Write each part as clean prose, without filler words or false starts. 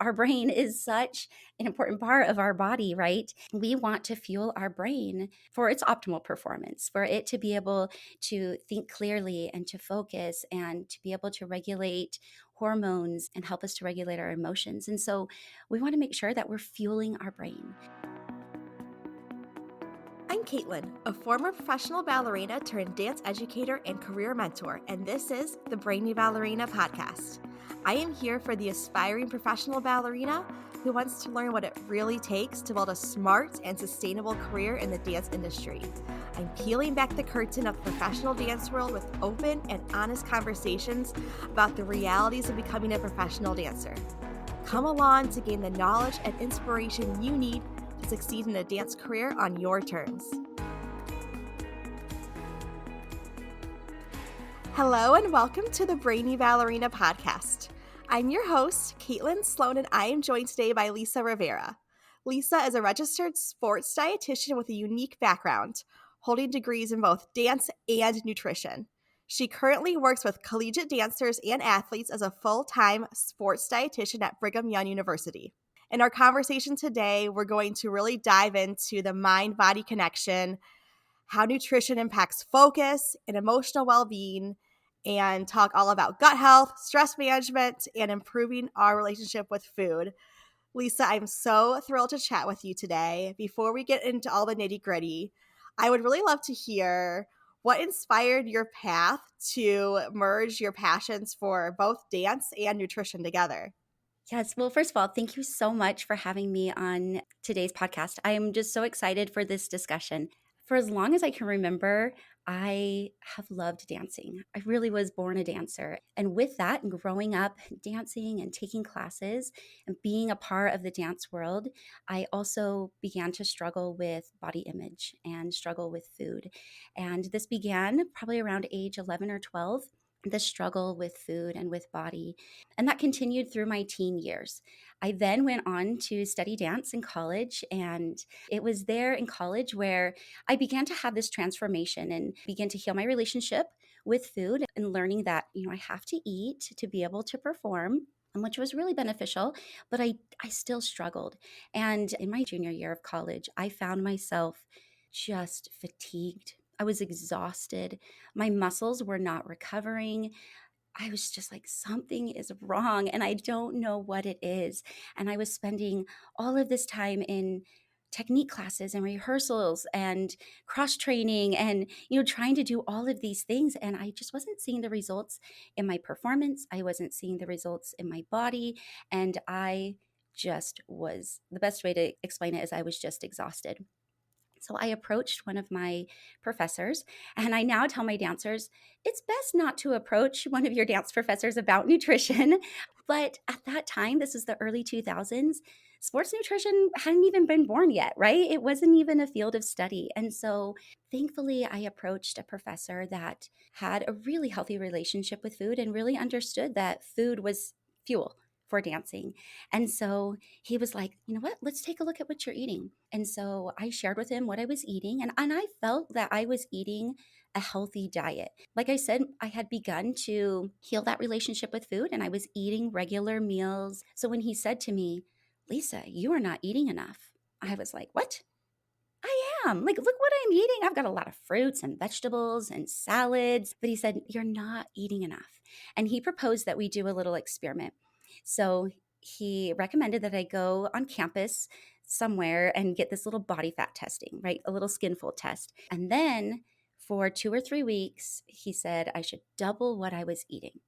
our brain is such an important part of our body, right? We want to fuel our brain for its optimal performance, for it to be able to think clearly and to focus and to be able to regulate hormones and help us to regulate our emotions. And so we want to make sure that we're fueling our brain. I'm Caitlin, a former professional ballerina turned dance educator and career mentor, and this is the Brainy Ballerina podcast. I am here for the aspiring professional ballerina who wants to learn what it really takes to build a smart and sustainable career in the dance industry. I'm peeling back the curtain of the professional dance world with open and honest conversations about the realities of becoming a professional dancer. Come along to gain the knowledge and inspiration you need to succeed in a dance career on your terms. Hello and welcome to the Brainy Ballerina podcast. I'm your host, Caitlin Sloan, and I am joined today by Lisa Rivera. Lisa is a registered sports dietitian with a unique background, holding degrees in both dance and nutrition. She currently works with collegiate dancers and athletes as a full-time sports dietitian at Brigham Young University. In our conversation today, we're going to really dive into the mind-body connection, how nutrition impacts focus and emotional well-being, and talk all about gut health, stress management, and improving our relationship with food. Lisa, I'm so thrilled to chat with you today. Before we get into all the nitty-gritty, I would really love to hear what inspired your path to merge your passions for both dance and nutrition together. Yes. Well, first of all, thank you so much for having me on today's podcast. I am just so excited for this discussion. For as long as I can remember, I have loved dancing. I really was born a dancer. And with that, and growing up dancing and taking classes and being a part of the dance world, I also began to struggle with body image and struggle with food. And this began probably around age 11 or 12. The struggle with food and with body. And that continued through my teen years. I then went on to study dance in college. And it was there in college where I began to have this transformation and began to heal my relationship with food and learning that, I have to eat to be able to perform, and which was really beneficial, but I still struggled. And in my junior year of college, I found myself just fatigued. I was exhausted. My muscles were not recovering. I was just like, something is wrong and I don't know what it is. And I was spending all of this time in technique classes and rehearsals and cross training and, trying to do all of these things. And I just wasn't seeing the results in my performance. I wasn't seeing the results in my body. And I just was, the best way to explain it is I was just exhausted. So I approached one of my professors, and I now tell my dancers, it's best not to approach one of your dance professors about nutrition. But at that time, this is the early 2000s, sports nutrition hadn't even been born yet, right? It wasn't even a field of study. And so thankfully, I approached a professor that had a really healthy relationship with food and really understood that food was fuel for dancing. And so he was like, you know what, let's take a look at what you're eating. And so I shared with him what I was eating, and I felt that I was eating a healthy diet. Like I said, I had begun to heal that relationship with food and I was eating regular meals. So when he said to me, Lisa, you are not eating enough, I was like, what? I am. Like, look what I'm eating. I've got a lot of fruits and vegetables and salads. But he said, you're not eating enough. And he proposed that we do a little experiment. So he recommended that I go on campus somewhere and get this little body fat testing, right? A little skin fold test. And then for 2 or 3 weeks, he said I should double what I was eating.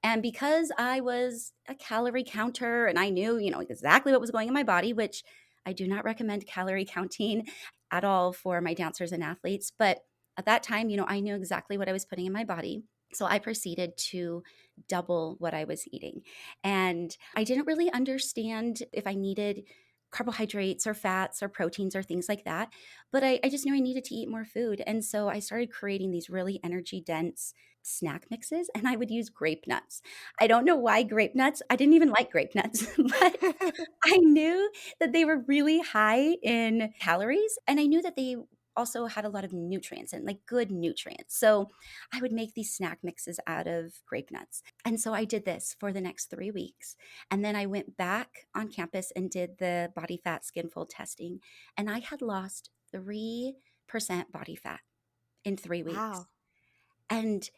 And because I was a calorie counter and I knew, exactly what was going in my body, which I do not recommend calorie counting at all for my dancers and athletes. But at that time, I knew exactly what I was putting in my body. So I proceeded to double what I was eating. And I didn't really understand if I needed carbohydrates or fats or proteins or things like that. But I just knew I needed to eat more food. And so I started creating these really energy dense snack mixes, and I would use grape nuts. I don't know why grape nuts. I didn't even like grape nuts, but I knew that they were really high in calories, and I knew that they also had a lot of nutrients and like good nutrients. So I would make these snack mixes out of grape nuts. And so I did this for the next 3 weeks. And then I went back on campus and did the body fat skin fold testing. And I had lost 3% body fat in 3 weeks. Wow. And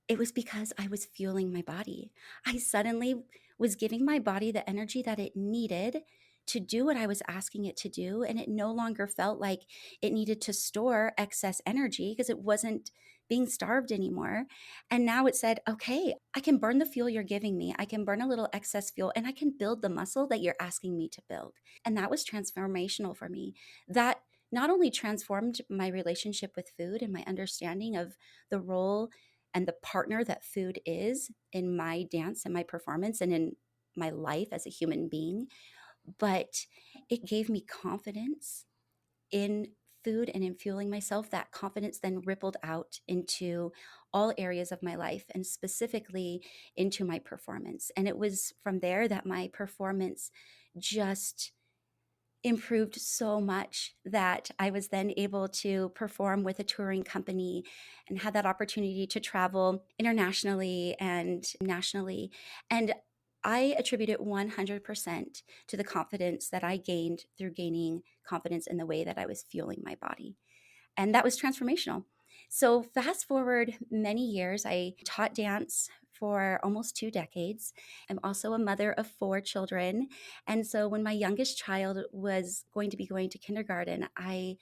it was because I was fueling my body. I suddenly was giving my body the energy that it needed to do what I was asking it to do. And it no longer felt like it needed to store excess energy because it wasn't being starved anymore. And now it said, okay, I can burn the fuel you're giving me. I can burn a little excess fuel and I can build the muscle that you're asking me to build. And that was transformational for me. That not only transformed my relationship with food and my understanding of the role and the partner that food is in my dance and my performance and in my life as a human being, but it gave me confidence in food and in fueling myself. That confidence then rippled out into all areas of my life and specifically into my performance. And it was from there that my performance just improved so much that I was then able to perform with a touring company and had that opportunity to travel internationally and nationally. And I attribute it 100% to the confidence that I gained through gaining confidence in the way that I was fueling my body. And that was transformational. So, fast forward many years, I taught dance for almost 2 decades. I'm also a mother of 4 children. And so, when my youngest child was going to be going to kindergarten, I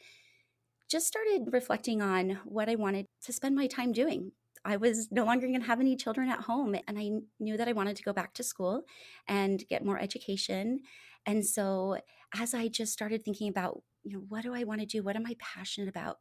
just started reflecting on what I wanted to spend my time doing. I was no longer going to have any children at home, and I knew that I wanted to go back to school and get more education. And so, as I just started thinking about, what do I want to do? What am I passionate about?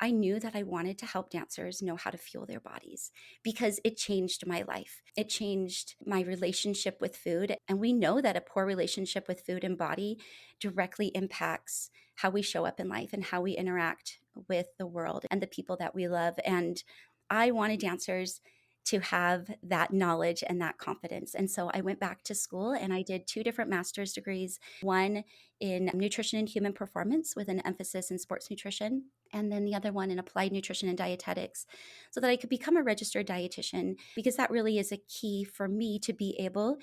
I knew that I wanted to help dancers know how to fuel their bodies because it changed my life. It changed my relationship with food. And we know that a poor relationship with food and body directly impacts how we show up in life and how we interact with the world and the people that we love. And I wanted dancers to have that knowledge and that confidence. And so I went back to school and I did 2 different master's degrees, one in nutrition and human performance with an emphasis in sports nutrition, and then the other one in applied nutrition and dietetics, so that I could become a registered dietitian, because that really is a key for me to be able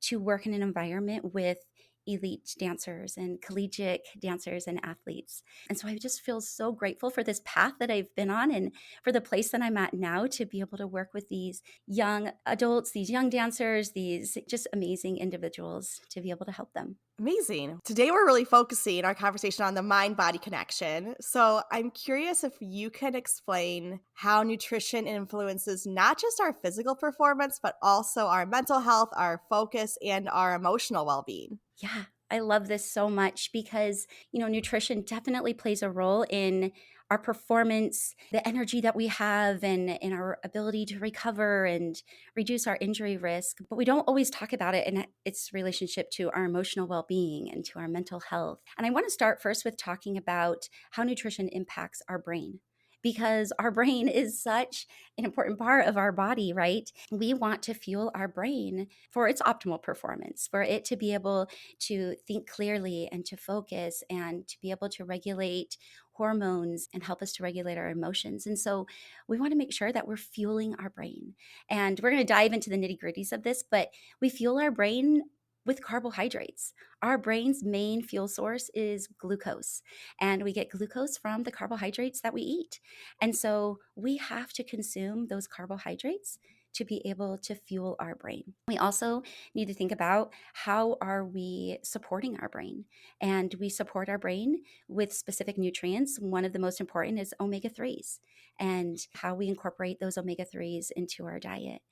to work in an environment with elite dancers and collegiate dancers and athletes. And so I just feel so grateful for this path that I've been on and for the place that I'm at now to be able to work with these young adults, these young dancers, these just amazing individuals to be able to help them. Amazing. Today, we're really focusing our conversation on the mind body connection. So, I'm curious if you can explain how nutrition influences not just our physical performance, but also our mental health, our focus, and our emotional well being. Yeah, I love this so much because, nutrition definitely plays a role in our performance, the energy that we have, and in our ability to recover and reduce our injury risk. But we don't always talk about it in its relationship to our emotional well being and to our mental health. And I want to start first with talking about how nutrition impacts our brain. Because our brain is such an important part of our body, right? We want to fuel our brain for its optimal performance, for it to be able to think clearly and to focus and to be able to regulate hormones and help us to regulate our emotions. And so we want to make sure that we're fueling our brain. And we're going to dive into the nitty gritties of this, but we fuel our brain with carbohydrates. Our brain's main fuel source is glucose, and we get glucose from the carbohydrates that we eat. And so we have to consume those carbohydrates to be able to fuel our brain. We also need to think about how are we supporting our brain? And we support our brain with specific nutrients. One of the most important is omega-3s and how we incorporate those omega-3s into our diet.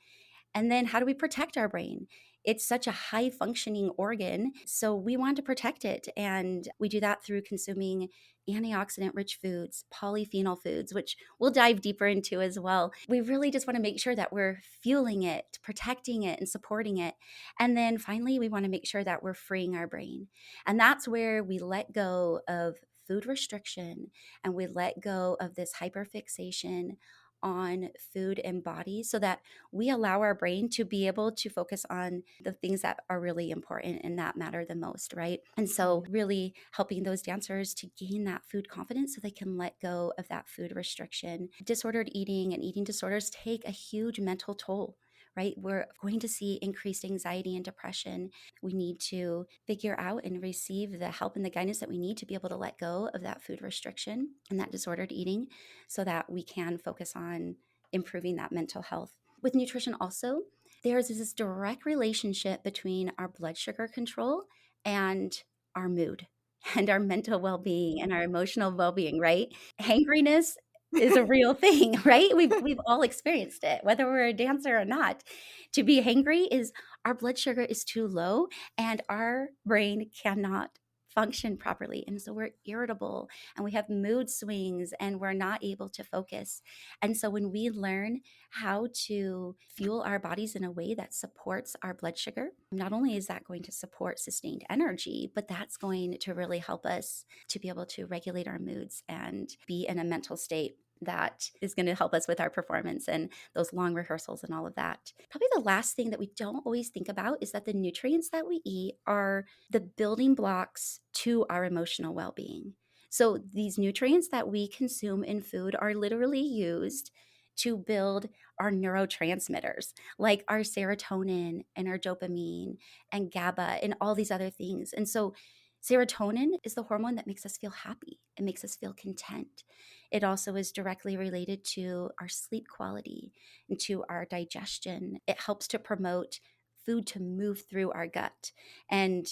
And then how do we protect our brain? It's such a high functioning organ, so we want to protect it. And we do that through consuming antioxidant rich foods, polyphenol foods, which we'll dive deeper into as well. We really just want to make sure that we're fueling it, protecting it, and supporting it. And then finally, we want to make sure that we're freeing our brain. And that's where we let go of food restriction and we let go of this hyperfixation on food and body so that we allow our brain to be able to focus on the things that are really important and that matter the most, right? And so, really helping those dancers to gain that food confidence so they can let go of that food restriction. Disordered eating and eating disorders take a huge mental toll. Right? We're going to see increased anxiety and depression. We need to figure out and receive the help and the guidance that we need to be able to let go of that food restriction and that disordered eating so that we can focus on improving that mental health. With nutrition, also, there's this direct relationship between our blood sugar control and our mood and our mental well being and our emotional well being, right? Hangriness is a real thing, right? We've all experienced it, whether we're a dancer or not. To be hangry is our blood sugar is too low and our brain cannot function properly. And so we're irritable and we have mood swings and we're not able to focus. And so when we learn how to fuel our bodies in a way that supports our blood sugar, not only is that going to support sustained energy, but that's going to really help us to be able to regulate our moods and be in a mental state that is going to help us with our performance and those long rehearsals and all of that. Probably the last thing that we don't always think about is that the nutrients that we eat are the building blocks to our emotional well being. So, these nutrients that we consume in food are literally used to build our neurotransmitters like our serotonin and our dopamine and GABA and all these other things. And so, serotonin is the hormone that makes us feel happy. It makes us feel content. It also is directly related to our sleep quality and to our digestion. It helps to promote food to move through our gut. And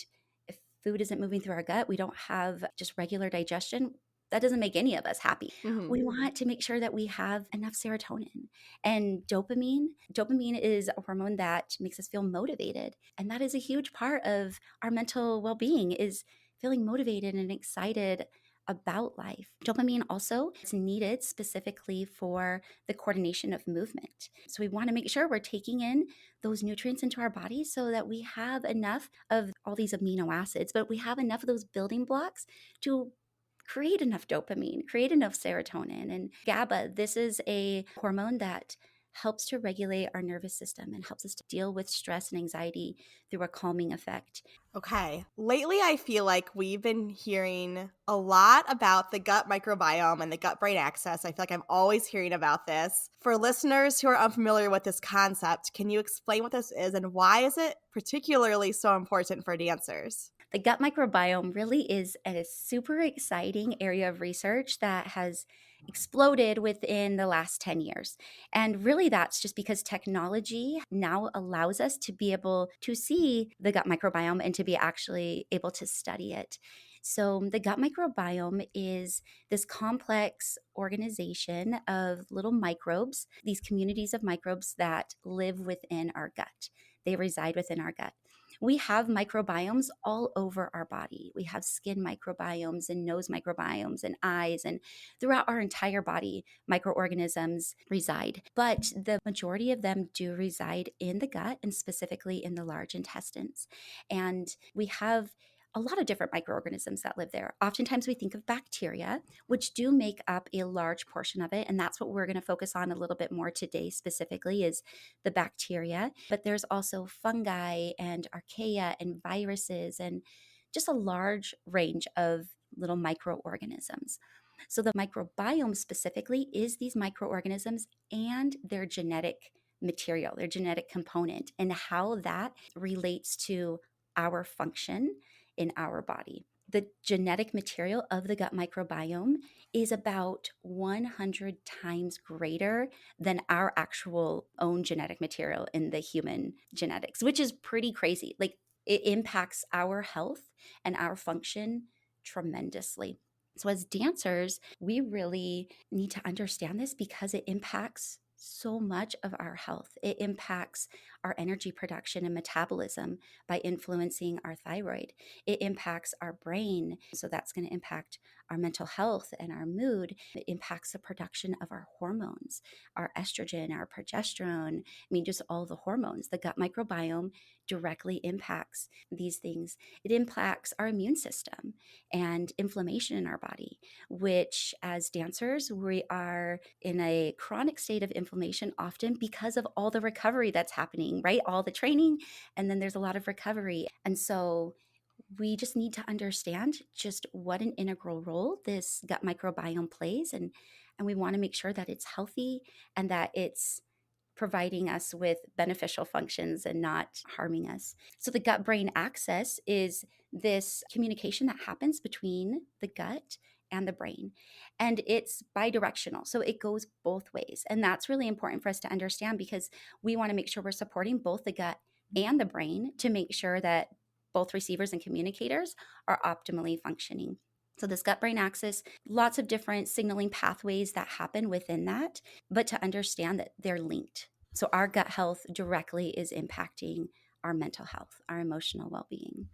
if food isn't moving through our gut, we don't have just regular digestion. That doesn't make any of us happy. Mhm. We want to make sure that we have enough serotonin and dopamine. Dopamine is a hormone that makes us feel motivated. And that is a huge part of our mental well being is feeling motivated and excited about life. Dopamine also is needed specifically for the coordination of movement. So we want to make sure we're taking in those nutrients into our body so that we have enough of all these amino acids, but we have enough of those building blocks to create enough dopamine, create enough serotonin and GABA. This is a hormone that helps to regulate our nervous system and helps us to deal with stress and anxiety through a calming effect. Okay. Lately, I feel like we've been hearing a lot about the gut microbiome and the gut brain axis. I feel like I'm always hearing about this. For listeners who are unfamiliar with this concept, can you explain what this is and why is it particularly so important for dancers? The gut microbiome really is a super exciting area of research that has exploded within the last 10 years. And really, that's just because technology now allows us to be able to see the gut microbiome and to be actually able to study it. So, the gut microbiome is this complex organization of little microbes, these communities of microbes that live within our gut. They reside within our gut. We have microbiomes all over our body. We have skin microbiomes and nose microbiomes and eyes, and throughout our entire body, microorganisms reside. But the majority of them do reside in the gut and specifically in the large intestines. And we have a lot of different microorganisms that live there. Oftentimes we think of bacteria, which do make up a large portion of it. And that's what we're going to focus on a little bit more today specifically is the bacteria. But there's also fungi and archaea and viruses and just a large range of little microorganisms. So the microbiome specifically is these microorganisms and their genetic material, their genetic component, and how that relates to our function in our body. The genetic material of the gut microbiome is about 100 times greater than our actual own genetic material in the human genetics, which is pretty crazy. Like it impacts our health and our function tremendously. So, as dancers, we really need to understand this because it impacts so much of our health. It impacts our energy production and metabolism by influencing our thyroid. It impacts our brain. So that's going to impact our mental health and our mood. It impacts the production of our hormones, our estrogen, our progesterone. I mean, just all the hormones. The gut microbiome directly impacts these things. It impacts our immune system and inflammation in our body, which as dancers, we are in a chronic state of inflammation often because of all the recovery that's happening, right? All the training, and then there's a lot of recovery. And so we just need to understand just what an integral role this gut microbiome plays, and we want to make sure that it's healthy and that it's providing us with beneficial functions and not harming us. So the gut brain axis is this communication that happens between the gut and the brain, and it's bidirectional, so it goes both ways. And that's really important for us to understand because we want to make sure we're supporting both the gut and the brain to make sure that both receivers and communicators are optimally functioning. So, this gut brain axis, lots of different signaling pathways that happen within that, but to understand that they're linked. So, our gut health directly is impacting our mental health, our emotional well being.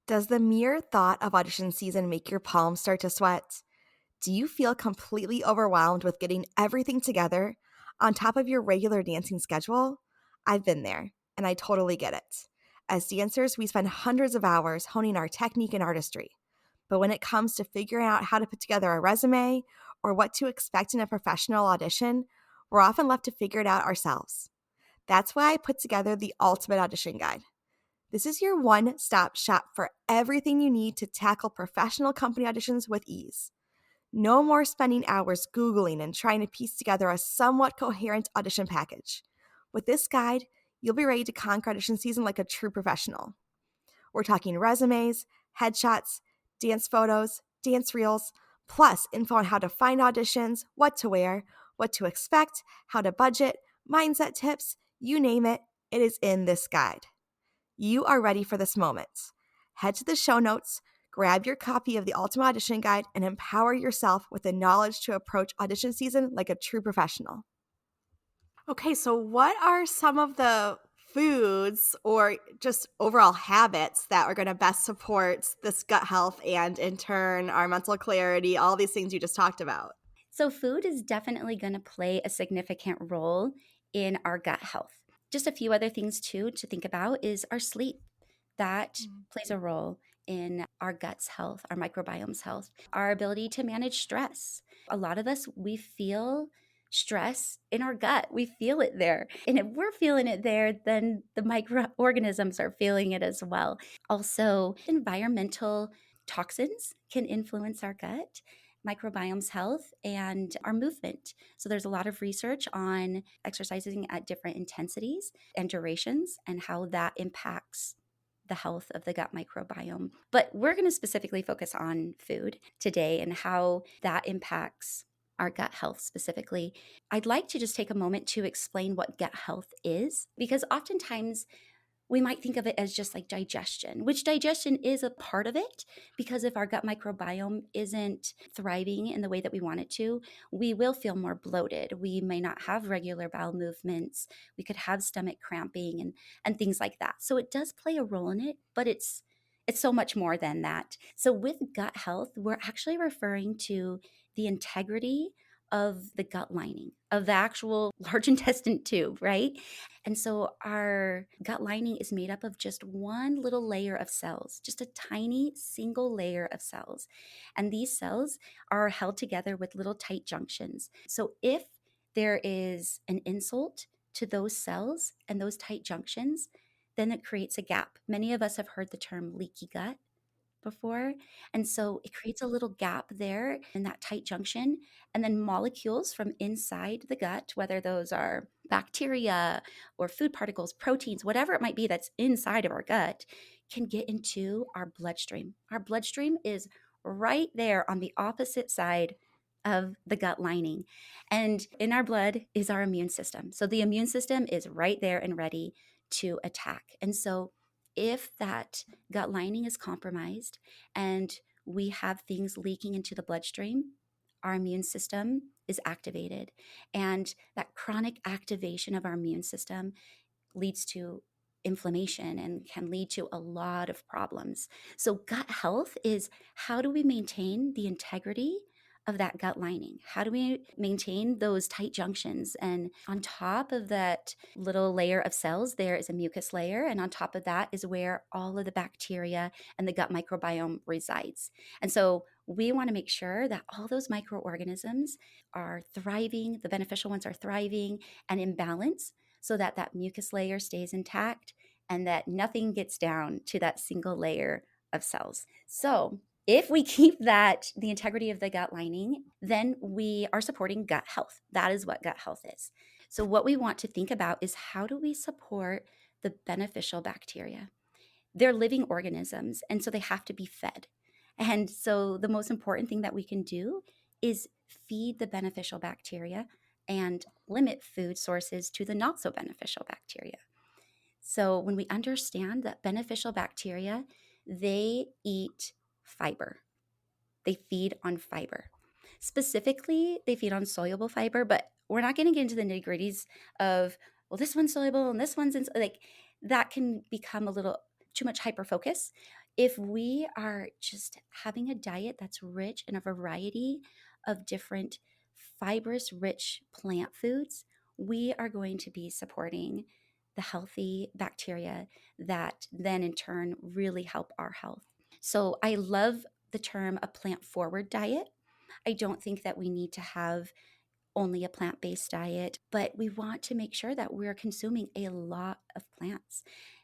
Does the mere thought of audition season make your palms start to sweat? Do you feel completely overwhelmed with getting everything together on top of your regular dancing schedule? I've been there, and I totally get it. As dancers, we spend hundreds of hours honing our technique and artistry. But when it comes to figuring out how to put together a resume or what to expect in a professional audition, we're often left to figure it out ourselves. That's why I put together the Ultimate Audition Guide. This is your one-stop shop for everything you need to tackle professional company auditions with ease. No more spending hours Googling and trying to piece together a somewhat coherent audition package. With this guide, you'll be ready to conquer audition season like a true professional. We're talking resumes, headshots, dance photos, dance reels, plus info on how to find auditions, what to wear, what to expect, how to budget, mindset tips, you name it, it is in this guide. You are ready for this moment. Head to the show notes, grab your copy of the Ultimate Audition Guide, and empower yourself with the knowledge to approach audition season like a true professional. Okay, so what are some of the foods or just overall habits that are going to best support this gut health and in turn our mental clarity, all these things you just talked about? So, food is definitely going to play a significant role in our gut health. Just a few other things, too, to think about is our sleep. That plays a role in our gut's health, our microbiome's health, our ability to manage stress. A lot of us, we feel stress in our gut. We feel it there. And if we're feeling it there, then the microorganisms are feeling it as well. Also, environmental toxins can influence our gut, microbiome's health, and our movement. So there's a lot of research on exercising at different intensities and durations and how that impacts the health of the gut microbiome. But we're going to specifically focus on food today and how that impacts our gut health specifically. I'd like to just take a moment to explain what gut health is, because oftentimes we might think of it as just like digestion, which digestion is a part of it, because if our gut microbiome isn't thriving in the way that we want it to, we will feel more bloated. We may not have regular bowel movements. We could have stomach cramping and things like that. So it does play a role in it, but it's so much more than that. So with gut health, we're actually referring to the integrity of the gut lining, of the actual large intestine tube, right? And so our gut lining is made up of just one little layer of cells, just a tiny single layer of cells. And these cells are held together with little tight junctions. So if there is an insult to those cells and those tight junctions, then it creates a gap. Many of us have heard the term leaky gut before. And so it creates a little gap there in that tight junction. And then molecules from inside the gut, whether those are bacteria or food particles, proteins, whatever it might be that's inside of our gut, can get into our bloodstream. Our bloodstream is right there on the opposite side of the gut lining. And in our blood is our immune system. So the immune system is right there and ready to attack. And so if that gut lining is compromised and we have things leaking into the bloodstream, our immune system is activated. And that chronic activation of our immune system leads to inflammation and can lead to a lot of problems. So, gut health is how do we maintain the integrity of that gut lining? How do we maintain those tight junctions? And on top of that little layer of cells, there is a mucus layer. And on top of that is where all of the bacteria and the gut microbiome resides. And so, we want to make sure that all those microorganisms are thriving, the beneficial ones are thriving and in balance so that that mucus layer stays intact and that nothing gets down to that single layer of cells. So, if we keep that the integrity of the gut lining, then we are supporting gut health. That is what gut health is. So what we want to think about is how do we support the beneficial bacteria? They're living organisms, and so they have to be fed. And so the most important thing that we can do is feed the beneficial bacteria and limit food sources to the not so beneficial bacteria. So when we understand that beneficial bacteria, they eat fiber. They feed on fiber. Specifically, they feed on soluble fiber, but we're not going to get into the nitty gritties of, well, this one's soluble and this one's like that can become a little too much hyper focus. If we are just having a diet that's rich in a variety of different fibrous rich plant foods, we are going to be supporting the healthy bacteria that then in turn really help our health. So I love the term a plant forward diet. I don't think that we need to have only a plant based diet, but we want to make sure that we're consuming a lot of plants,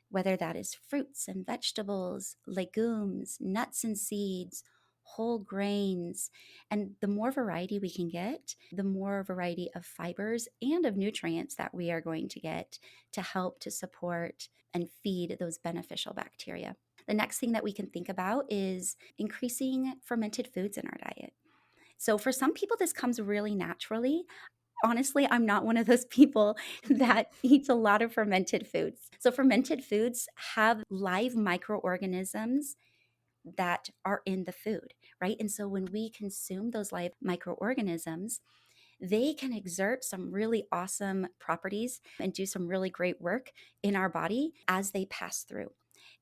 whether that is fruits and vegetables, legumes, nuts and seeds, whole grains. And the more variety we can get, the more variety of fibers and of nutrients that we are going to get to help to support and feed those beneficial bacteria. The next thing that we can think about is increasing fermented foods in our diet. So for some people, this comes really naturally. Honestly, I'm not one of those people that eats a lot of fermented foods. So fermented foods have live microorganisms that are in the food, right? And so when we consume those live microorganisms, they can exert some really awesome properties and do some really great work in our body as they pass through.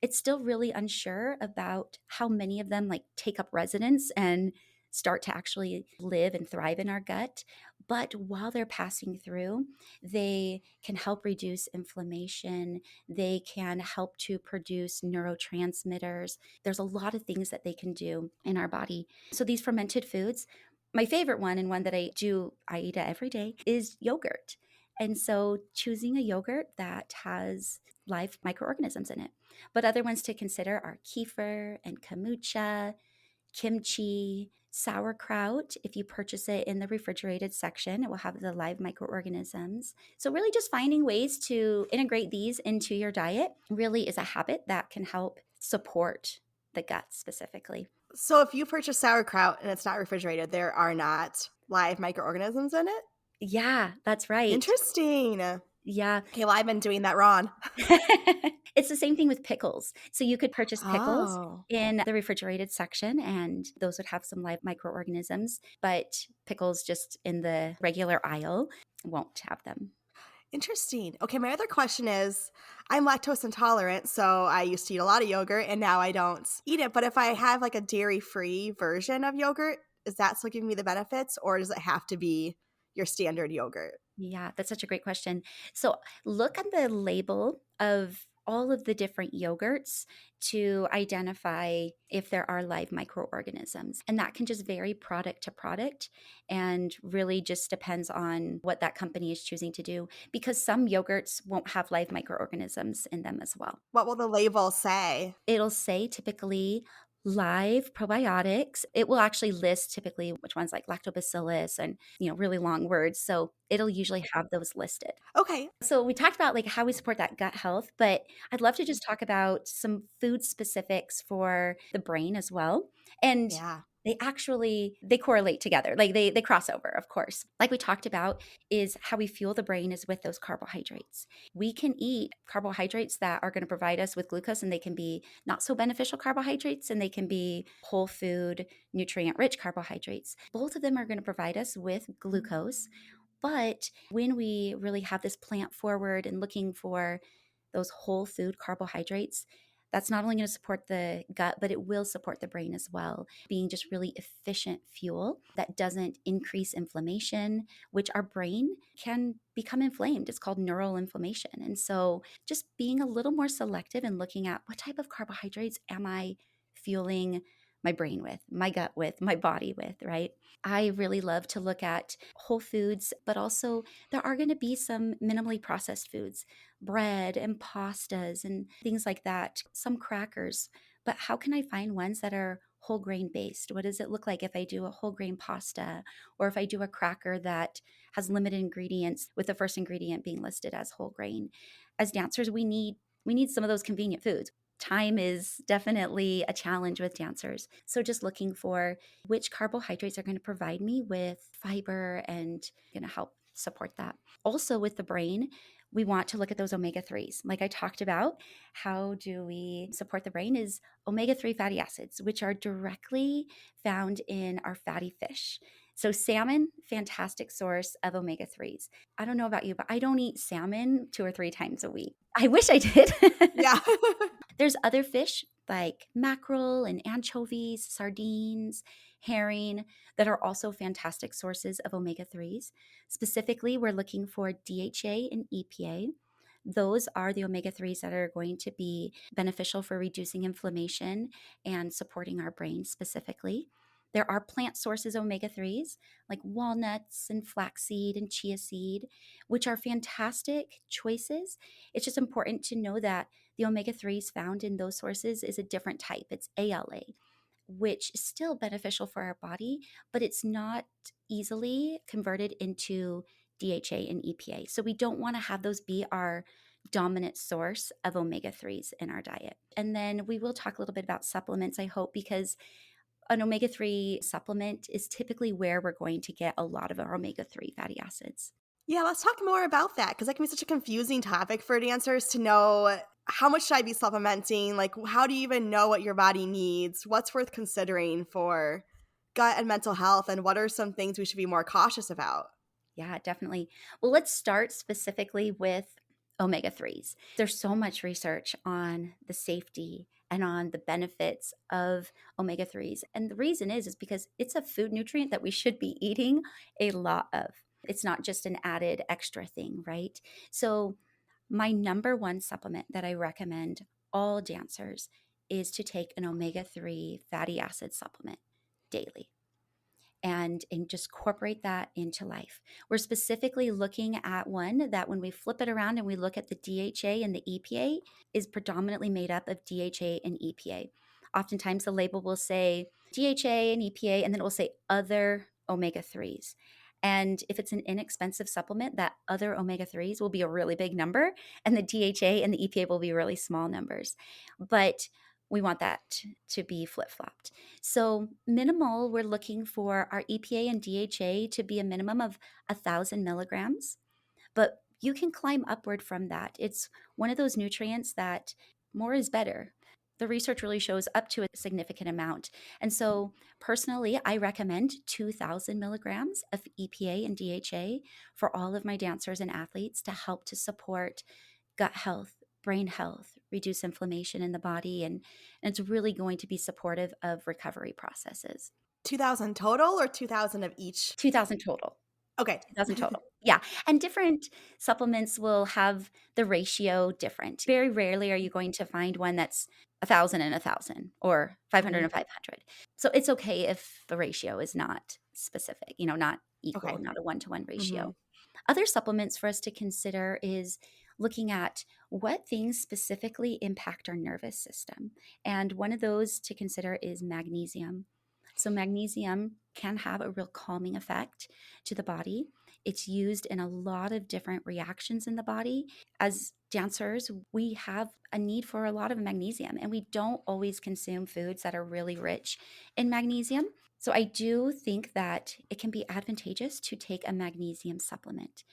It's still really unsure about how many of them like take up residence and start to actually live and thrive in our gut. But while they're passing through, they can help reduce inflammation. They can help to produce neurotransmitters. There's a lot of things that they can do in our body. So these fermented foods, my favorite one and one that I eat it every day is yogurt. And so choosing a yogurt that has live microorganisms in it. But other ones to consider are kefir and kombucha, kimchi, sauerkraut. If you purchase it in the refrigerated section, it will have the live microorganisms. So, really, just finding ways to integrate these into your diet really is a habit that can help support the gut specifically. So if you purchase sauerkraut and it's not refrigerated, there are not live microorganisms in it? Yeah, that's right. Interesting. Yeah. Okay, well, I've been doing that wrong. It's the same thing with pickles. So you could purchase pickles Oh, in the refrigerated section, and those would have some live microorganisms, but pickles just in the regular aisle won't have them. interesting. Okay, my other question is I'm lactose intolerant, so I used to eat a lot of yogurt and now I don't eat it. But if I have like a dairy free version of yogurt, is that still giving me the benefits or does it have to be your standard yogurt? Yeah, that's such a great question. So look at the label of all of the different yogurts to identify if there are live microorganisms. And that can just vary product to product and really just depends on what that company is choosing to do because some yogurts won't have live microorganisms in them as well. What will the label say? It'll say typically live probiotics. It will actually list typically which ones like lactobacillus and, really long words. So it'll usually have those listed. Okay. So we talked about like how we support that gut health, but I'd love to just talk about some food specifics for the brain as well. And Yeah. they correlate together. Like they cross over, of course. Like we talked about, is how we fuel the brain is with those carbohydrates. We can eat carbohydrates that are going to provide us with glucose, and they can be not so beneficial carbohydrates, and they can be whole food, nutrient rich carbohydrates. Both of them are going to provide us with glucose. But when we really have this plant forward and looking for those whole food carbohydrates, that's not only going to support the gut, but it will support the brain as well, being just really efficient fuel that doesn't increase inflammation, which our brain can become inflamed. It's called neural inflammation. And so just being a little more selective and looking at what type of carbohydrates am I fueling my brain with, my gut with, my body with, right? I really love to look at whole foods, but also there are going to be some minimally processed foods, bread and pastas and things like that, some crackers. But how can I find ones that are whole grain based? What does it look like if I do a whole grain pasta or if I do a cracker that has limited ingredients with the first ingredient being listed as whole grain? As dancers, we need some of those convenient foods. Time is definitely a challenge with dancers. So just looking for which carbohydrates are going to provide me with fiber and going to help support that. Also with the brain, we want to look at those omega 3s. Like I talked about, how do we support the brain is omega 3 fatty acids, which are directly found in our fatty fish. So, salmon, fantastic source of omega 3s. I don't know about you, but I don't eat salmon 2 or 3 times a week. I wish I did. Yeah. There's other fish like mackerel and anchovies, sardines, herring that are also fantastic sources of omega 3s. Specifically, we're looking for DHA and EPA. Those are the omega 3s that are going to be beneficial for reducing inflammation and supporting our brain specifically. There are plant sources of omega 3s like walnuts and flaxseed and chia seed, which are fantastic choices. It's just important to know that the omega 3s found in those sources is a different type. It's ALA, which is still beneficial for our body, but it's not easily converted into DHA and EPA. So we don't want to have those be our dominant source of omega 3s in our diet. And then we will talk a little bit about supplements, I hope, because an omega 3 supplement is typically where we're going to get a lot of our omega 3 fatty acids. Yeah, let's talk more about that because that can be such a confusing topic for dancers to know how much should I be supplementing? Like, how do you even know what your body needs? What's worth considering for gut and mental health? And what are some things we should be more cautious about? Yeah, definitely. Well, let's start specifically with omega 3s. There's so much research on the safety and on the benefits of omega 3s. And the reason is because it's a food nutrient that we should be eating a lot of. It's not just an added extra thing, right? So, my number one supplement that I recommend all dancers is to take an omega 3 fatty acid supplement daily and just incorporate that into life. We're specifically looking at one that when we flip it around and we look at the DHA and the EPA is predominantly made up of DHA and EPA. Oftentimes the label will say DHA and EPA and then it will say other omega 3s. And if it's an inexpensive supplement, that other omega 3s will be a really big number and the DHA and the EPA will be really small numbers. But we want that to be flip flopped. So, minimal, we're looking for our EPA and DHA to be a minimum of 1,000 milligrams, but you can climb upward from that. It's one of those nutrients that more is better. The research really shows up to a significant amount. And so, personally, I recommend 2,000 milligrams of EPA and DHA for all of my dancers and athletes to help to support gut health, brain health, reduce inflammation in the body, and it's really going to be supportive of recovery processes. 2000 total or 2000 of each? 2,000 total. Okay. 2,000 total. Yeah. And different supplements will have the ratio different. Very rarely are you going to find one that's 1,000 and 1,000 or 500 Mhm. and 500. So it's okay if the ratio is not specific, not equal, Okay. not a one-to-one ratio. Mhm. Other supplements for us to consider is looking at what things specifically impact our nervous system. And one of those to consider is magnesium. So, magnesium can have a real calming effect to the body. It's used in a lot of different reactions in the body as dancers, we have a need for a lot of magnesium, and we don't always consume foods that are really rich in magnesium. So I do think that it can be advantageous to take a magnesium supplement.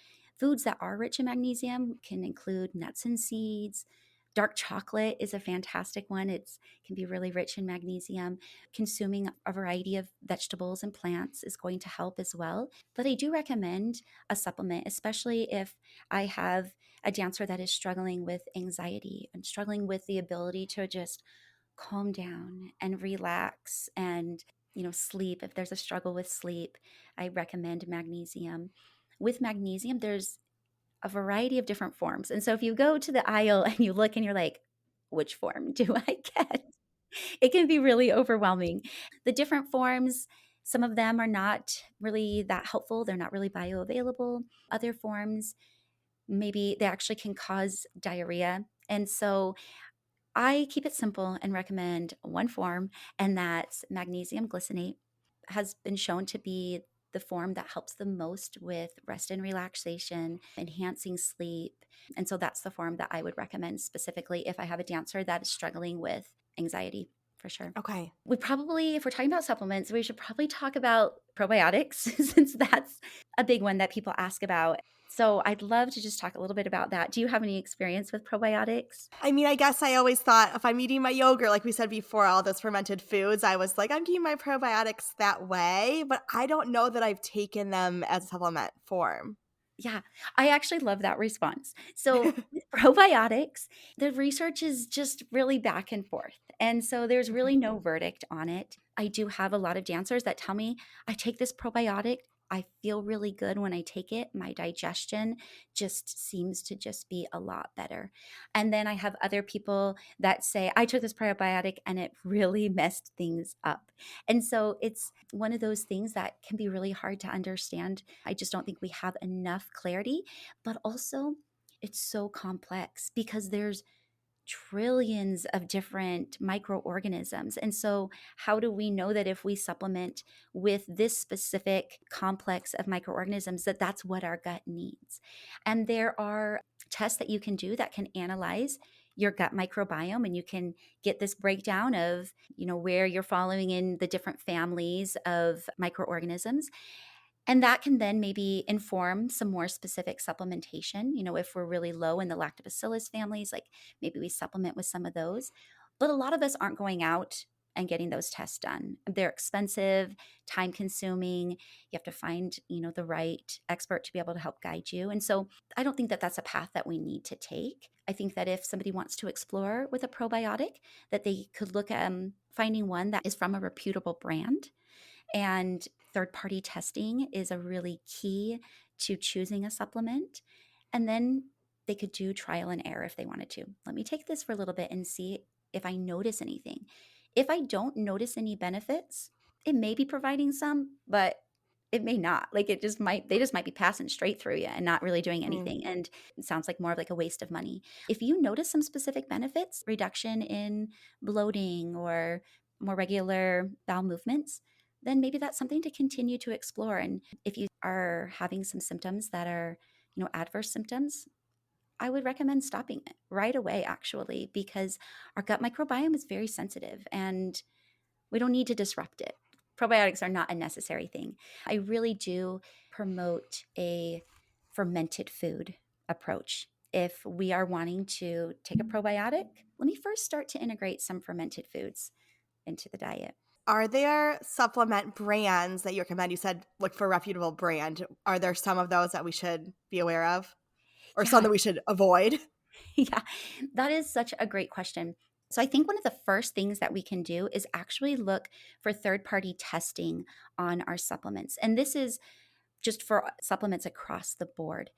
Foods that are rich in magnesium can include nuts and seeds. Dark chocolate is a fantastic one. It can be really rich in magnesium. Consuming a variety of vegetables and plants is going to help as well. But I do recommend a supplement, especially if I have a dancer that is struggling with anxiety and struggling with the ability to just calm down and relax and sleep. If there's a struggle with sleep, I recommend magnesium. With magnesium, there's a variety of different forms. And so if you go to the aisle and you look and you're like, which form do I get? It can be really overwhelming. The different forms, some of them are not really that helpful. They're not really bioavailable. Other forms, maybe they actually can cause diarrhea. And so I keep it simple and recommend one form, and that's magnesium glycinate. Has been shown to be the form that helps the most with rest and relaxation, enhancing sleep. And so that's the form that I would recommend specifically if I have a dancer that is struggling with anxiety, for sure. Okay. We probably, if we're talking about supplements, we should probably talk about probiotics since that's a big one that people ask about. So I'd love to just talk a little bit about that. Do you have any experience with probiotics? I mean, I guess I always thought if I'm eating my yogurt, like we said before, all those fermented foods, I was like, I'm getting my probiotics that way, but I don't know that I've taken them as a supplement form. Yeah, I actually love that response. So, with probiotics, the research is just really back and forth. And so, there's Okay. really no verdict on it. I do have a lot of dancers that tell me, I take this probiotic. I feel really good when I take it. My digestion just seems to just be a lot better. And then I have other people that say, I took this probiotic and it really messed things up. And so it's one of those things that can be really hard to understand. I just don't think we have enough clarity, but also it's so complex because there's trillions of different microorganisms. And so, how do we know that if we supplement with this specific complex of microorganisms, that that's what our gut needs? And there are tests that you can do that can analyze your gut microbiome, and you can get this breakdown of where you're following in the different families of microorganisms, and that can then maybe inform some more specific supplementation. If we're really low in the lactobacillus families, like maybe we supplement with some of those. But a lot of us aren't going out and getting those tests done. They're expensive, time consuming. You have to find, the right expert to be able to help guide you. And so I don't think that that's a path that we need to take. I think that if somebody wants to explore with a probiotic, that they could look at finding one that is from a reputable brand, and third party testing is a really key to choosing a supplement. And then they could do trial and error if they wanted to. Let me take this for a little bit and see if I notice anything. If I don't notice any benefits, it may be providing some, but it may not. Like they just might be passing straight through you and not really doing Mm. anything. And it sounds like more of like a waste of money. If you notice some specific benefits, reduction in bloating or more regular bowel movements, then maybe that's something to continue to explore. And if you are having some symptoms that are, adverse symptoms, I would recommend stopping it right away, actually, because our gut microbiome is very sensitive and we don't need to disrupt it. Probiotics are not a necessary thing. I really do promote a fermented food approach. If we are wanting to take a probiotic, let me first start to integrate some fermented foods into the diet. Are there supplement brands that you recommend? You said look for a reputable brand. Are there some of those that we should be aware of or some Yeah, that we should avoid? yeah, that is such a great question. So, I think one of the first things that we can do is actually look for third party testing on our supplements. And this is just for supplements across the board.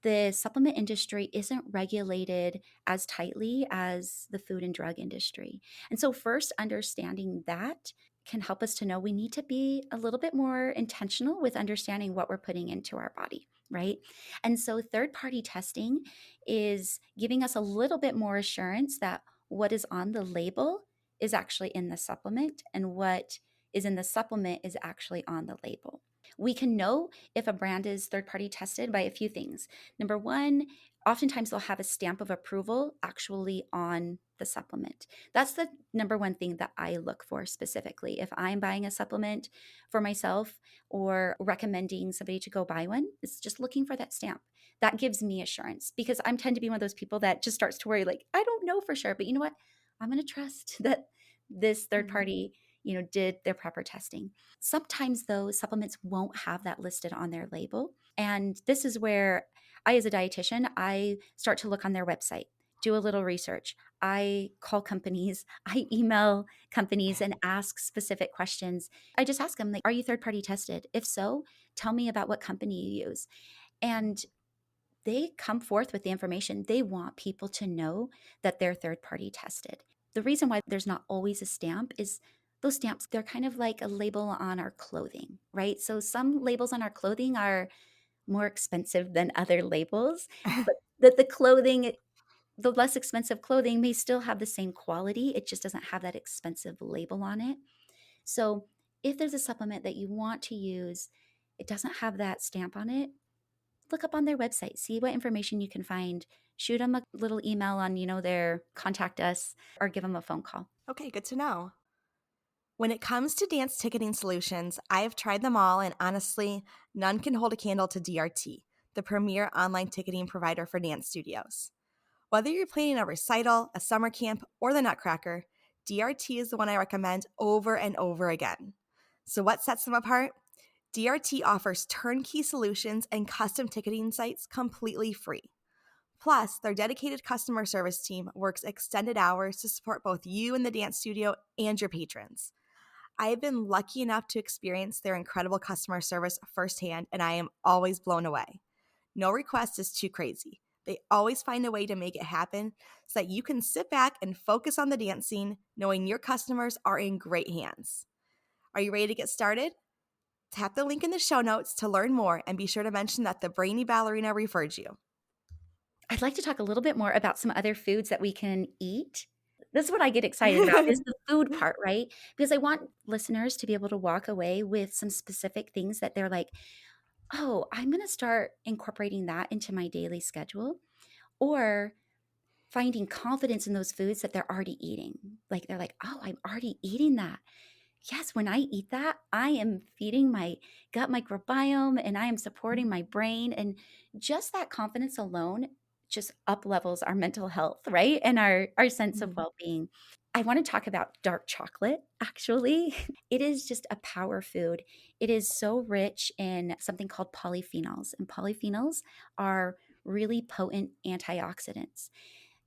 The supplement industry isn't regulated as tightly as the food and drug industry. And so, first, understanding that can help us to know we need to be a little bit more intentional with understanding what we're putting into our body, right? And so, third party testing is giving us a little bit more assurance that what is on the label is actually in the supplement, and what is in the supplement is actually on the label. We can know if a brand is third party tested by a few things. Number one, oftentimes they'll have a stamp of approval actually on the supplement. That's the number one thing that I look for specifically. If I'm buying a supplement for myself or recommending somebody to go buy one, it's just looking for that stamp. That gives me assurance because I tend to be one of those people that just starts to worry, like, I don't know for sure, but you know what? I'm going to trust that this third Mhm. party, did their proper testing. Sometimes though, supplements won't have that listed on their label. And this is where I, as a dietitian, I start to look on their website, do a little research. I call companies, I email companies and ask specific questions. I just ask them, like, are you third party tested? If so, tell me about what company you use. And they come forth with the information. They want people to know that they're third party tested. The reason why there's not always a stamp is those stamps, they're kind of like a label on our clothing, right? So some labels on our clothing are more expensive than other labels, but that the clothing, the less expensive clothing may still have the same quality. It just doesn't have that expensive label on it. So if there's a supplement that you want to use, it doesn't have that stamp on it, look up on their website, see what information you can find, shoot them a little email on, their contact us, or give them a phone call. Okay, good to know. When it comes to dance ticketing solutions, I have tried them all, and honestly, none can hold a candle to DRT, the premier online ticketing provider for dance studios. Whether you're planning a recital, a summer camp, or the Nutcracker, DRT is the one I recommend over and over again. So, what sets them apart? DRT offers turnkey solutions and custom ticketing sites completely free. Plus, their dedicated customer service team works extended hours to support both you and the dance studio and your patrons. I have been lucky enough to experience their incredible customer service firsthand, and I am always blown away. No request is too crazy. They always find a way to make it happen so that you can sit back and focus on the dancing, knowing your customers are in great hands. Are you ready to get started? Tap the link in the show notes to learn more and be sure to mention that the Brainy Ballerina referred you. I'd like to talk a little bit more about some other foods that we can eat. This is what I get excited about is the food part, right? Because I want listeners to be able to walk away with some specific things that they're like, oh, I'm going to start incorporating that into my daily schedule, or finding confidence in those foods that they're already eating. Like they're like, oh, I'm already eating that. Yes, when I eat that, I am feeding my gut microbiome and I am supporting my brain. And just that confidence alone just up levels our mental health, right? And our sense of Mhm. well-being. I want to talk about dark chocolate, actually. It is just a power food. It is so rich in something called polyphenols, and polyphenols are really potent antioxidants.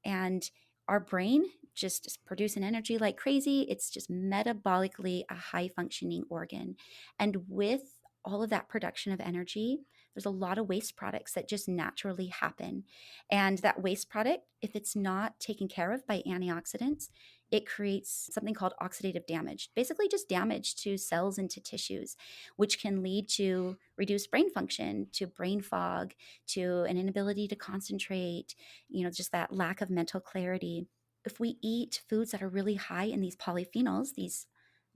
And our brain just is producing energy like crazy. It's just metabolically a high functioning organ. And with all of that production of energy, there's a lot of waste products that just naturally happen. And that waste product, if it's not taken care of by antioxidants, it creates something called oxidative damage, basically just damage to cells and to tissues, which can lead to reduced brain function, to brain fog, to an inability to concentrate, just that lack of mental clarity. If we eat foods that are really high in these polyphenols, these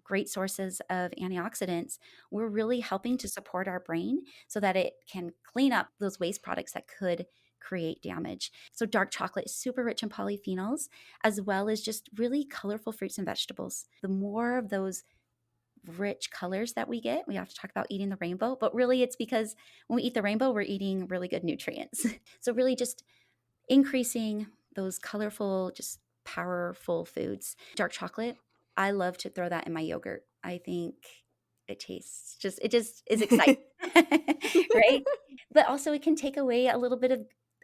great sources of antioxidants, we're really helping to support our brain so that it can clean up those waste products that could create damage. So dark chocolate is super rich in polyphenols, as well as just really colorful fruits and vegetables. The more of those rich colors that we get, we have to talk about eating the rainbow, but really it's because when we eat the rainbow, we're eating really good nutrients. So really just increasing those colorful, just powerful foods. Dark chocolate, I love to throw that in my yogurt. I think it just is exciting, right? But also, it can take away a little bit of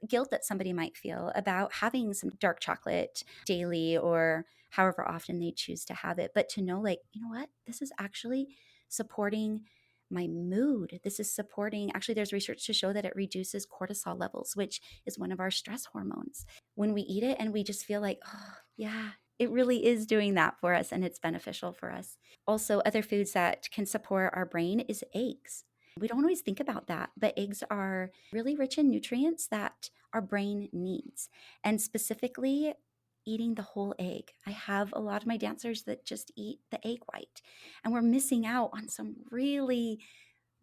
guilt that somebody might feel about having some dark chocolate daily or however often they choose to have it. But to know, like, you know what? This is actually supporting my mood. This is supporting, actually, there's research to show that it reduces cortisol levels, which is one of our stress hormones. When we eat it and we just feel like, oh, yeah, it really is doing that for us and it's beneficial for us. Also, other foods that can support our brain is eggs. We don't always think about that, but eggs are really rich in nutrients that our brain needs. And specifically, eating the whole egg. I have a lot of my dancers that just eat the egg white, and we're missing out on some really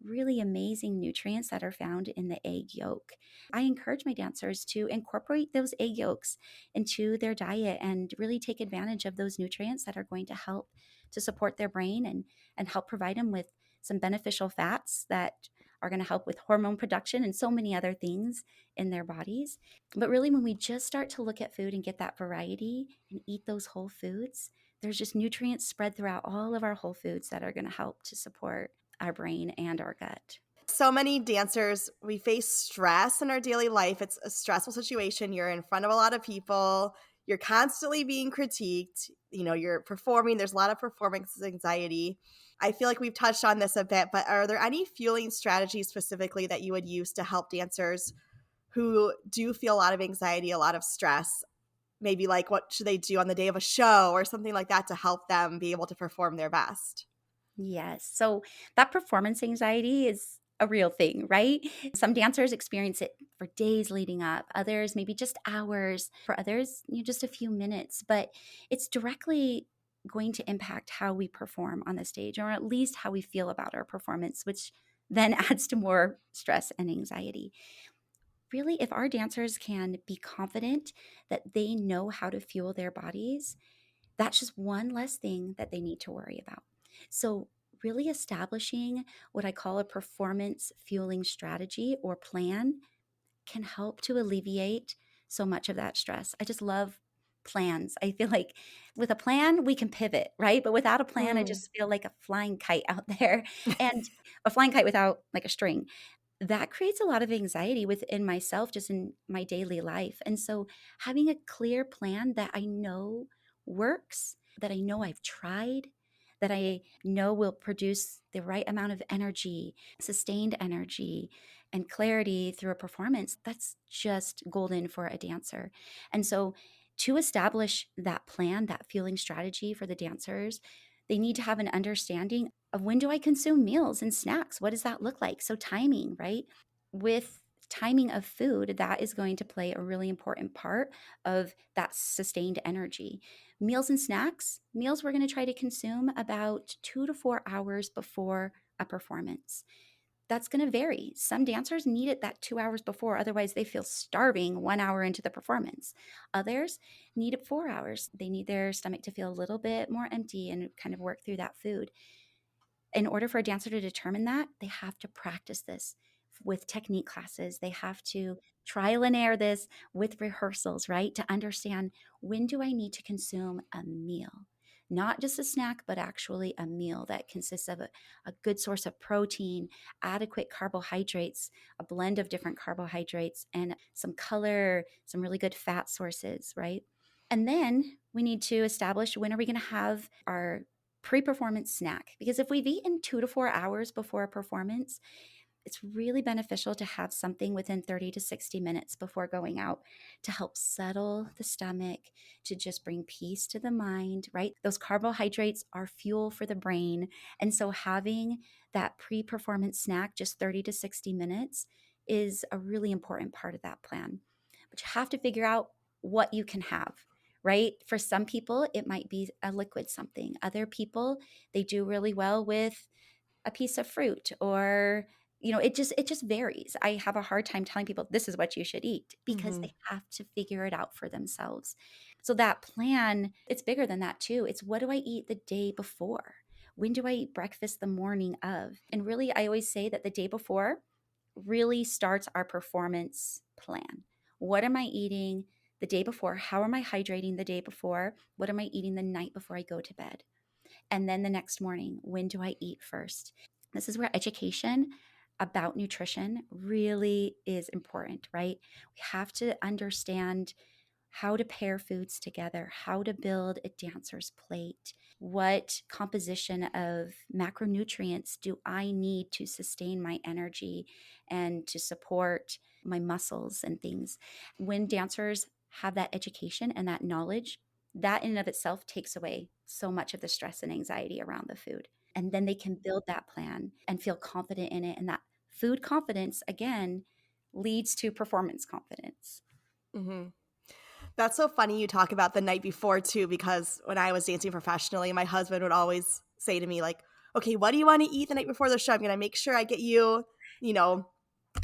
really amazing nutrients that are found in the egg yolk. I encourage my dancers to incorporate those egg yolks into their diet and really take advantage of those nutrients that are going to help to support their brain and help provide them with some beneficial fats that are going to help with hormone production and so many other things in their bodies. But really, when we just start to look at food and get that variety and eat those whole foods, there's just nutrients spread throughout all of our whole foods that are going to help to support our brain and our gut. So many dancers, we face stress in our daily life. It's a stressful situation. You're in front of a lot of people. You're constantly being critiqued. You know, you're performing. There's a lot of performance anxiety. I feel like we've touched on this a bit, but are there any fueling strategies specifically that you would use to help dancers who do feel a lot of anxiety, a lot of stress? Maybe like what should they do on the day of a show or something like that to help them be able to perform their best? Yes. So that performance anxiety is a real thing, right? Some dancers experience it for days leading up, others maybe just hours, for others, just a few minutes, but it's directly going to impact how we perform on the stage or at least how we feel about our performance, which then adds to more stress and anxiety. Really, if our dancers can be confident that they know how to fuel their bodies, that's just one less thing that they need to worry about. So, really establishing what I call a performance fueling strategy or plan can help to alleviate so much of that stress. I just love plans. I feel like with a plan, we can pivot, right? But without a plan, I Mm. just feel like a flying kite out there and a flying kite without like a string that creates a lot of anxiety within myself just in my daily life. And so having a clear plan that I know works, that I know I've tried, that I know will produce the right amount of energy, sustained energy, and clarity through a performance, that's just golden for a dancer. And so to establish that plan, that fueling strategy for the dancers, they need to have an understanding of when do I consume meals and snacks? What does that look like? So, timing, right? With timing of food, that is going to play a really important part of that sustained energy. Meals and snacks, meals we're going to try to consume about 2 to 4 hours before a performance. That's going to vary. Some dancers need it that 2 hours before, otherwise, they feel starving 1 hour into the performance. Others need it 4 hours. They need their stomach to feel a little bit more empty and kind of work through that food. In order for a dancer to determine that, they have to practice this with technique classes. They have to trial and error this with rehearsals, right? To understand when do I need to consume a meal? Not just a snack, but actually a meal that consists of a good source of protein, adequate carbohydrates, a blend of different carbohydrates, and some color, some really good fat sources, right? And then we need to establish when are we going to have our pre-performance snack, because if we've eaten 2 to 4 hours before a performance, it's really beneficial to have something within 30 to 60 minutes before going out to help settle the stomach, to just bring peace to the mind, right? Those carbohydrates are fuel for the brain. And so having that pre performance snack, just 30 to 60 minutes, is a really important part of that plan. But you have to figure out what you can have. Right? For some people, it might be a liquid something. Other people, they do really well with a piece of fruit or it just varies. I have a hard time telling people this is what you should eat because Mhm. they have to figure it out for themselves. So that plan, it's bigger than that too. It's what do I eat the day before? When do I eat breakfast the morning of? And really, I always say that the day before really starts our performance plan. What am I eating the day before? How am I hydrating the day before? What am I eating the night before I go to bed? And then the next morning, when do I eat first? This is where education about nutrition really is important, right? We have to understand how to pair foods together, how to build a dancer's plate, what composition of macronutrients do I need to sustain my energy and to support my muscles and things. When dancers have that education and that knowledge, that in and of itself takes away so much of the stress and anxiety around the food. And then they can build that plan and feel confident in it. And that food confidence, again, leads to performance confidence. Mhm. That's so funny you talk about the night before too, because when I was dancing professionally, my husband would always say to me, like, okay, what do you want to eat the night before the show? I'm going to make sure I get you, you know,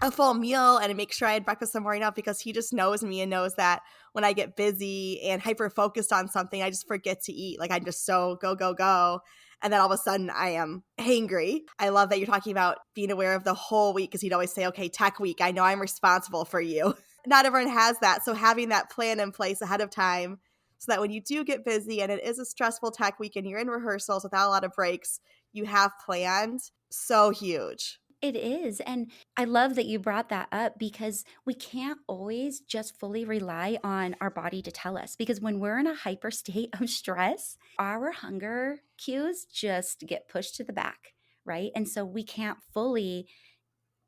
a full meal and make sure I had breakfast the morning up, because he just knows me and knows that when I get busy and hyper focused on something, I just forget to eat. Like, I'm just so go, go, go. And then all of a sudden I am hangry. I love that you're talking about being aware of the whole week, because he'd always say, okay, tech week, I know I'm responsible for you. Not everyone has that. So having that plan in place ahead of time, so that when you do get busy and it is a stressful tech week and you're in rehearsals without a lot of breaks, you have planned, so huge. It is. And I love that you brought that up because we can't always just fully rely on our body to tell us. Because when we're in a hyper state of stress, our hunger cues just get pushed to the back, right? And so we can't fully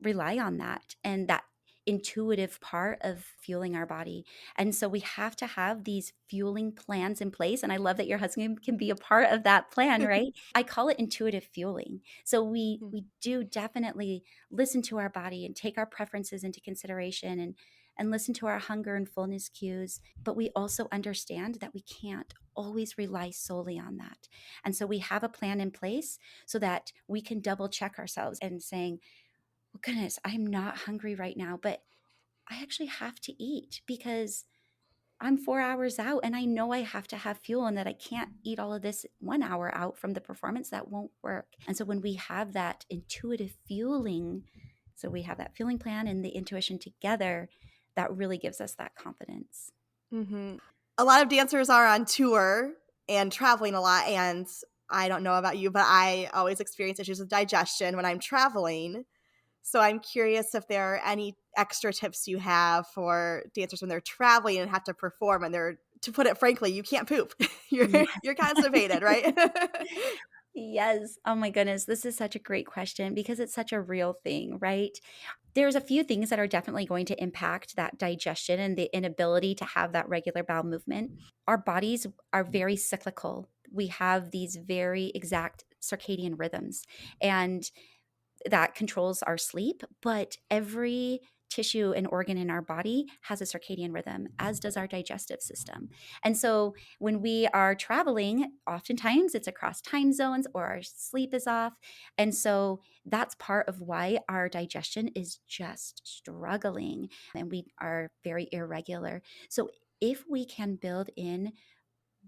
rely on that and that intuitive part of fueling our body. And so we have to have these fueling plans in place. And I love that your husband can be a part of that plan, right? I call it intuitive fueling. So we do definitely listen to our body and take our preferences into consideration and listen to our hunger and fullness cues, but we also understand that we can't always rely solely on that. And so we have a plan in place so that we can double check ourselves and saying, well, goodness, I'm not hungry right now, but I actually have to eat because I'm 4 hours out and I know I have to have fuel and that I can't eat all of this 1 hour out from the performance. That won't work. And so when we have that intuitive fueling, so we have that fueling plan and the intuition together, that really gives us that confidence. Mm-hmm. A lot of dancers are on tour and traveling a lot. And I don't know about you, but I always experience issues with digestion when I'm traveling. So I'm curious if there are any extra tips you have for dancers when they're traveling and have to perform and they're, to put it frankly, you can't poop. You're constipated, right? Yes. Oh my goodness. This is such a great question because it's such a real thing, right? There's a few things that are definitely going to impact that digestion and the inability to have that regular bowel movement. Our bodies are very cyclical. We have these very exact circadian rhythms. And that controls our sleep, but every tissue and organ in our body has a circadian rhythm, as does our digestive system. And so when we are traveling, oftentimes it's across time zones or our sleep is off. And so that's part of why our digestion is just struggling and we are very irregular. So if we can build in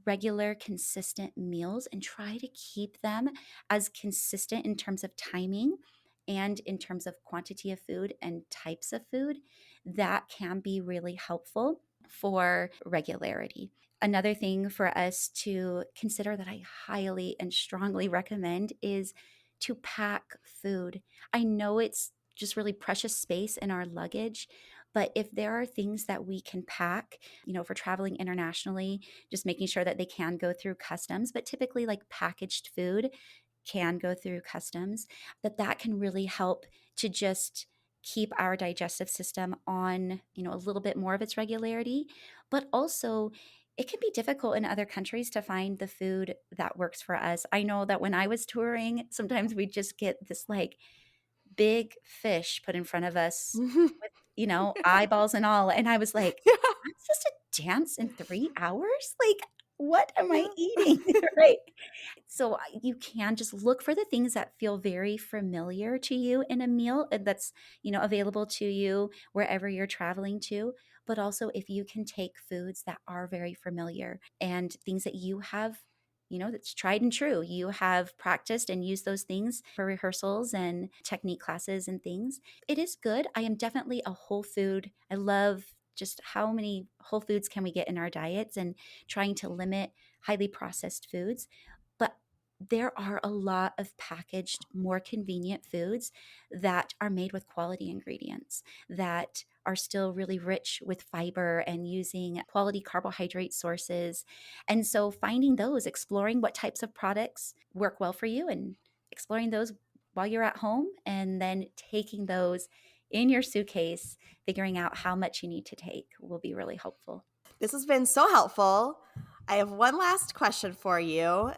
regular, consistent meals and try to keep them as consistent in terms of timing and in terms of quantity of food and types of food, that can be really helpful for regularity. Another thing for us to consider that I highly and strongly recommend is to pack food. I know it's just really precious space in our luggage, but if there are things that we can pack, for traveling internationally, just making sure that they can go through customs, but typically like packaged food can go through customs, that can really help to just keep our digestive system on, a little bit more of its regularity. But also it can be difficult in other countries to find the food that works for us. I know that when I was touring, sometimes we just get this like big fish put in front of us with, eyeballs and all. And I was like, Yeah. I'm supposed to dance in 3 hours? Like, what am I Yeah. eating? Right. So you can just look for the things that feel very familiar to you in a meal that's, available to you wherever you're traveling to. But also if you can take foods that are very familiar and things that you have, that's tried and true. You have practiced and used those things for rehearsals and technique classes and things. It is good. I am definitely a whole food. I love just how many whole foods can we get in our diets and trying to limit highly processed foods. But there are a lot of packaged, more convenient foods that are made with quality ingredients that are still really rich with fiber and using quality carbohydrate sources. And so finding those, exploring what types of products work well for you and exploring those while you're at home and then taking those in your suitcase, figuring out how much you need to take will be really helpful. This has been so helpful. I have one last question for you.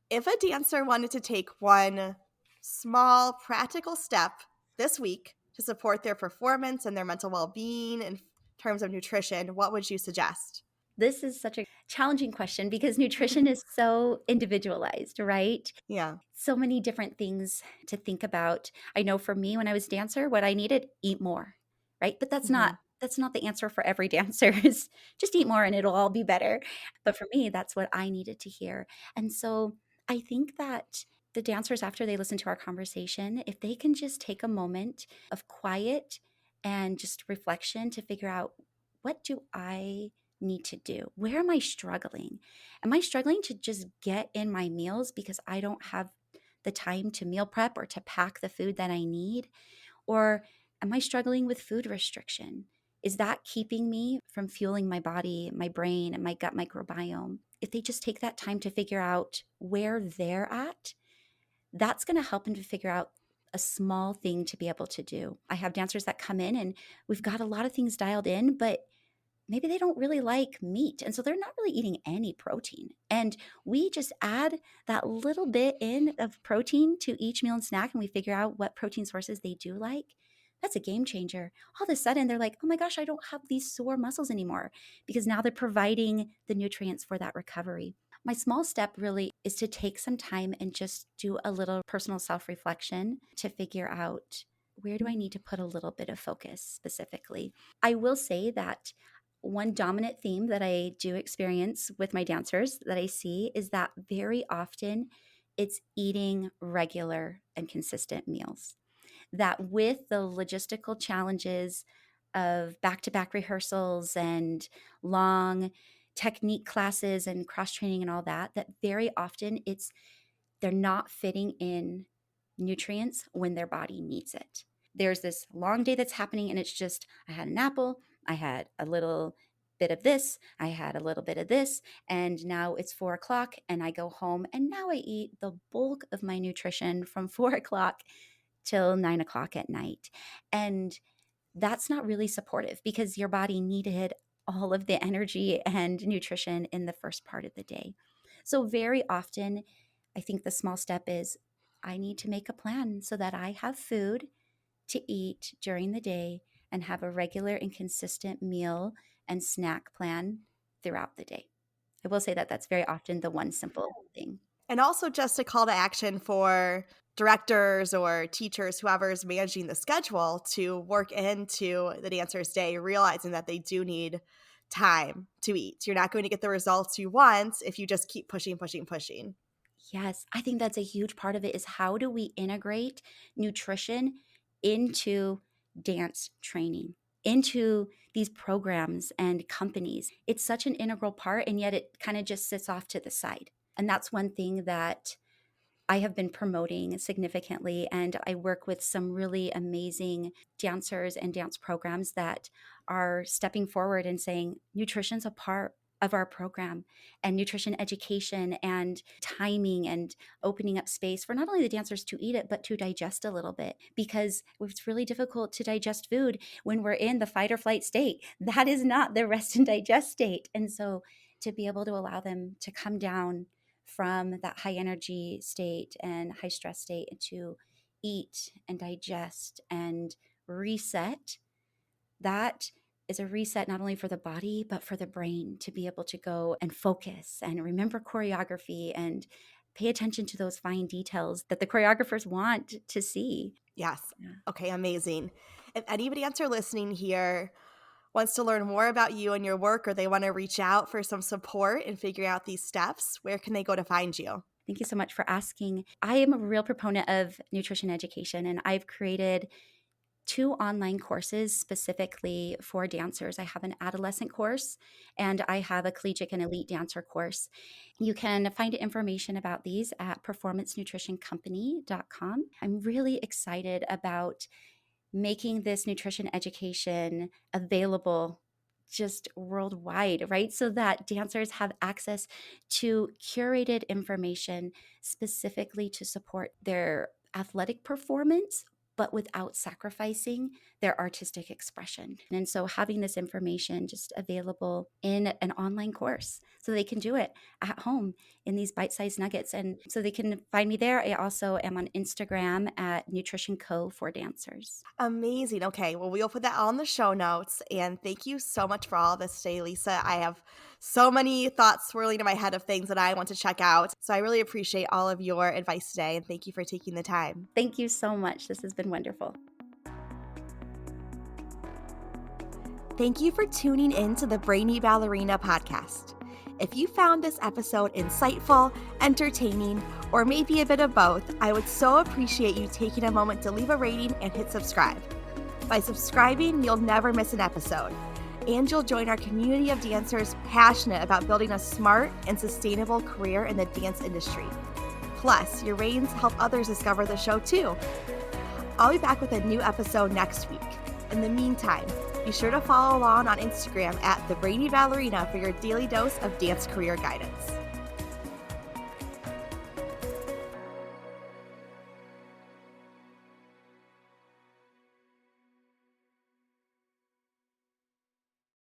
If a dancer wanted to take one small practical step this week to support their performance and their mental well being in terms of nutrition, what would you suggest? This is such a challenging question because nutrition is so individualized, right? Yeah. So many different things to think about. I know for me when I was a dancer, what I needed, eat more, right? But Hmm. that's not the answer for every dancer is just eat more and it'll all be better. But for me, that's what I needed to hear. And so I think that the dancers, after they listen to our conversation, if they can just take a moment of quiet and just reflection to figure out, what do I need to do? Where am I struggling? Am I struggling to just get in my meals because I don't have the time to meal prep or to pack the food that I need? Or am I struggling with food restriction? Is that keeping me from fueling my body, my brain, and my gut microbiome? If they just take that time to figure out where they're at, that's going to help them to figure out a small thing to be able to do. I have dancers that come in and we've got a lot of things dialed in, but maybe they don't really like meat. And so they're not really eating any protein. And we just add that little bit in of protein to each meal and snack, and we figure out what protein sources they do like. That's a game changer. All of a sudden, they're like, oh my gosh, I don't have these sore muscles anymore because now they're providing the nutrients for that recovery. My small step really is to take some time and just do a little personal self reflection to figure out, where do I need to put a little bit of focus specifically. I will say that one dominant theme that I do experience with my dancers that I see is that very often it's eating regular and consistent meals. That with the logistical challenges of back to back rehearsals and long technique classes and cross training and all that, that very often they're not fitting in nutrients when their body needs it. There's this long day that's happening, and it's just, I had an apple, I had a little bit of this, I had a little bit of this, and now it's 4 o'clock, and I go home, and now I eat the bulk of my nutrition from 4 o'clock till 9 o'clock at night. And that's not really supportive because your body needed all of the energy and nutrition in the first part of the day. So, very often, I think the small step is, I need to make a plan so that I have food to eat during the day and have a regular and consistent meal and snack plan throughout the day. I will say that that's very often the one simple thing. And also just a call to action for directors or teachers, whoever's managing the schedule, to work into the dancer's day, realizing that they do need time to eat. You're not going to get the results you want if you just keep pushing, pushing, pushing. Yes, I think that's a huge part of it, is how do we integrate nutrition into dance training, into these programs and companies. It's such an integral part, and yet it kind of just sits off to the side. And that's one thing that I have been promoting significantly, and I work with some really amazing dancers and dance programs that are stepping forward and saying nutrition's a part of our program, and nutrition education and timing and opening up space for not only the dancers to eat it but to digest a little bit, because it's really difficult to digest food when we're in the fight or flight state. That is not the rest and digest state. And so to be able to allow them to come down from that high energy state and high stress state to eat and digest and reset, that is a reset not only for the body but for the brain, to be able to go and focus and remember choreography and pay attention to those fine details that the choreographers want to see. Yes. Yeah. Okay, amazing. If anybody answer listening here wants to learn more about you and your work, or they want to reach out for some support in figuring out these steps, where can they go to find you? Thank you so much for asking. I am a real proponent of nutrition education, and I've created 2 online courses specifically for dancers. I have an adolescent course and I have a collegiate and elite dancer course. You can find information about these at performancenutritioncompany.com. I'm really excited about making this nutrition education available just worldwide, right? So that dancers have access to curated information specifically to support their athletic performance, but without sacrificing their artistic expression. And so having this information just available in an online course so they can do it at home in these bite-sized nuggets. And so they can find me there. I also am on Instagram at Nutrition Co for dancers. Amazing. Okay, well, we'll put that on the show notes. And thank you so much for all this today, Lisa. I have so many thoughts swirling in my head of things that I want to check out. So I really appreciate all of your advice today, and thank you for taking the time. Thank you so much. This has been wonderful. Thank you for tuning in to the Brainy Ballerina podcast. If you found this episode insightful, entertaining, or maybe a bit of both, I would so appreciate you taking a moment to leave a rating and hit subscribe. By subscribing, you'll never miss an episode, and you'll join our community of dancers passionate about building a smart and sustainable career in the dance industry. Plus, your ratings help others discover the show too. I'll be back with a new episode next week. In the meantime, be sure to follow along on Instagram at The Brainy Ballerina for your daily dose of dance career guidance.